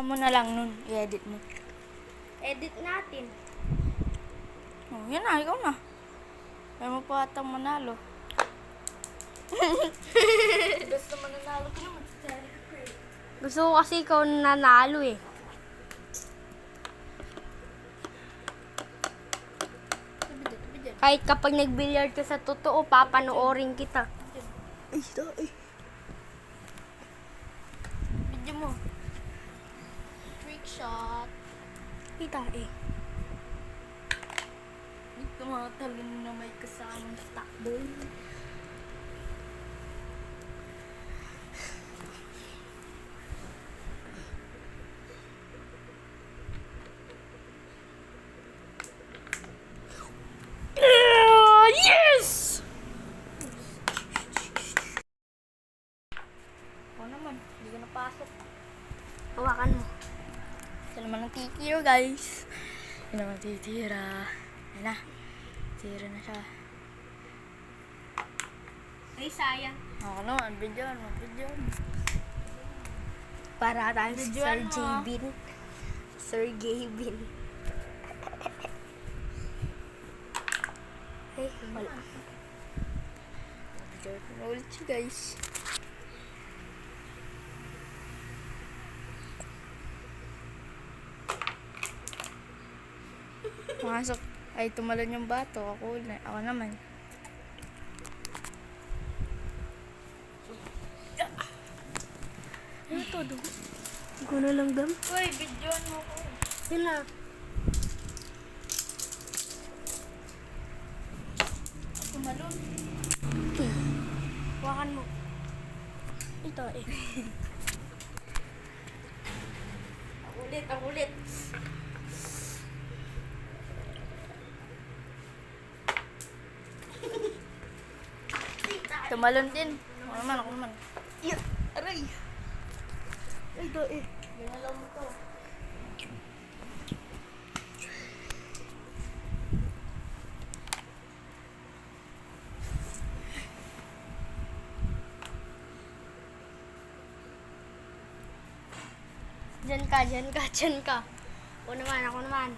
Mo na lang nun, i-edit mo. Edit natin. Oh, yan na, ikaw na. Kaya mo pa atang manalo. Basta mananalo ka naman sa channel ko eh. Gusto ko kasi ikaw nanalo eh. Kahit kapag nag-billiard ka sa totoo, papanoorin kita. Ay, ay. Video mo. Trick shot. Kita eh. Ito mga talon na may kasamang takbo. Yes! Ako naman, hindi ko napasok. Hawakan mo. Ito naman ang titira, guys. Ito naman titira. Ayan na. Tira na siya. Ay, sayang. Ako naman, video mo. Para tayong si Sir Videoan mo. Jabin. Sir Gavin. Ay, wala. Video mo ulit siya, guys. Pumasok. Ay, tumalon yung bato. Ako naman. Ano to, do? Ikaw na lang, Dam. Uy, videoan mo ko. Yun na. Tumalon. Hawakan mo. Ito eh. Ako ulit. Tumalon din. Ako naman. Yeah, aray. Ito eh. Ginalaw mo to. Diyan ka. Ako naman.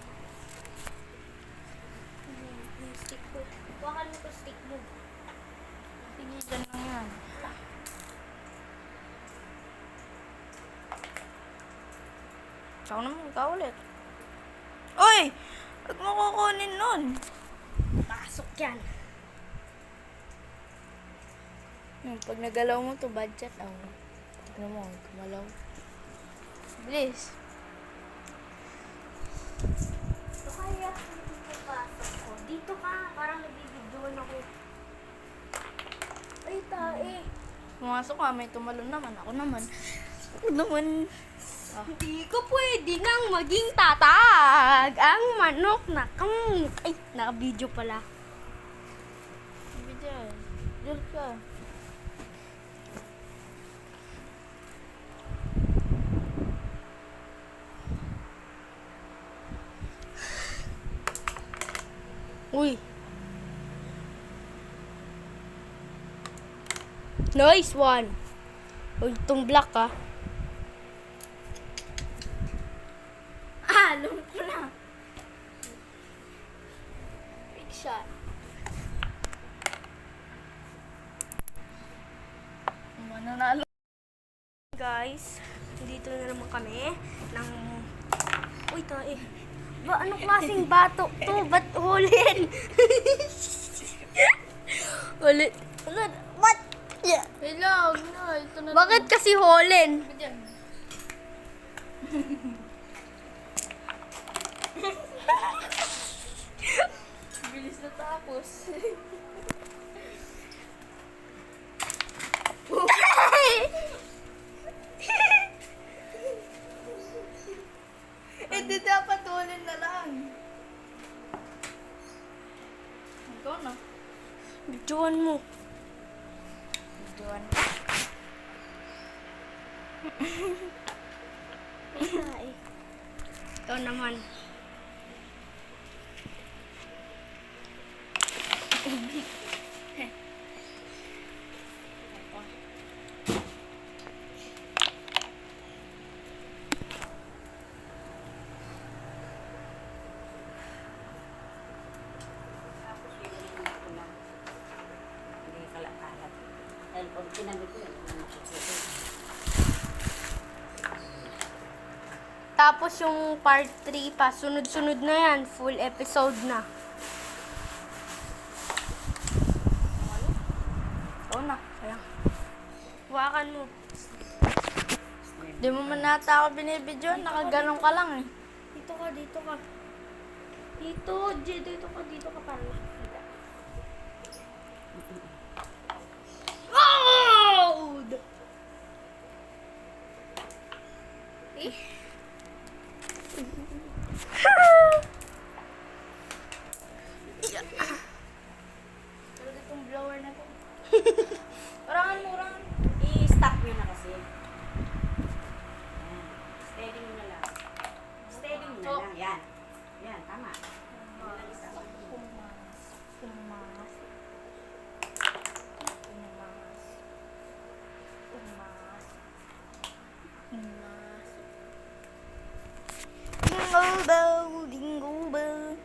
Yung stick ko. Hawakan mo ko stick mo. Sige, dyan lang yan. Ikaw ulit. Uy! Huwag mo kukunin nun. Pasok yan. Pag nagalaw mo to, budget. Tignan mo, kumalaw. Bilis. So kaya dito pasok ko. Dito ka. Parang nabibidyoan ako. Ay, tae. Pumasok ka, may tumalon naman. Ako naman. Hindi ko pwede nang maging tatag. Ang manok na ay, naka-video pala. Sige dyan. Diyan ka. Uy. Nice one. Uy, itong black ah. Alam ko na. Big shot. Mananalo. Guys, dito na naman kami ng... Uy, tae. Ba, anong klaseng bato to? Ba't hulin? Hulin. What? Yeah. Hello, no. Ito na. Bakit kasi hulin? Sige dyan. Bilis na tapos. Hindi dapat tulin na lang. Ikaw na. Bidyoan mo. Videoan. Ay, tae. Ito naman. Tapos yung part 3 pa, sunod-sunod na yan. Full episode na. Oo na, sayang. Huwakan mo. Di mo man nata ako binibidyo, nakaganong ka lang eh. Dito ka. Dito ka para makikita. Loud! Eh? Pero itong blower na to. Orangan mo. I-stop nyo na kasi. Yan. Steady mo na lang. Steady mo na lang. Yan. Yan, tama. Jingle bell.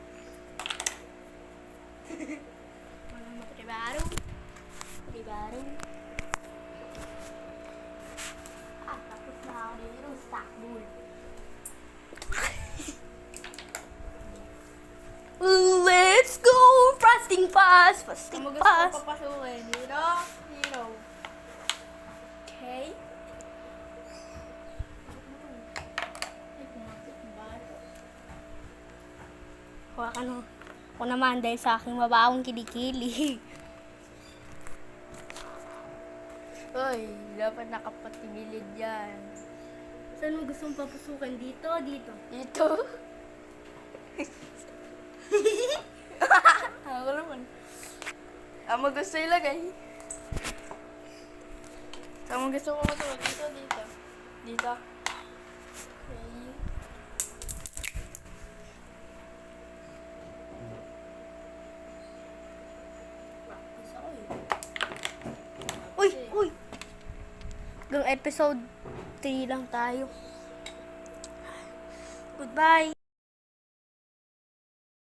Walang matribaro. Tapos na ako dito, sakbul. Let's go! Fasting pass! Fasting Kung gusto pass! ko papasukin, hero. Okay? Hawakan mo. Ako naman dahil sa aking mabawang kilikili. Uy, dapat nakapatigilid yan. Saan mo gusto mong papasukin? Dito? Dito? Dito. Ako naman. Ang gusto ilagay. Saan mo gusto ko ito? Dito. Dito. Okay. Practice ako eh. Uy! Hanggang episode 3 lang tayo. Goodbye!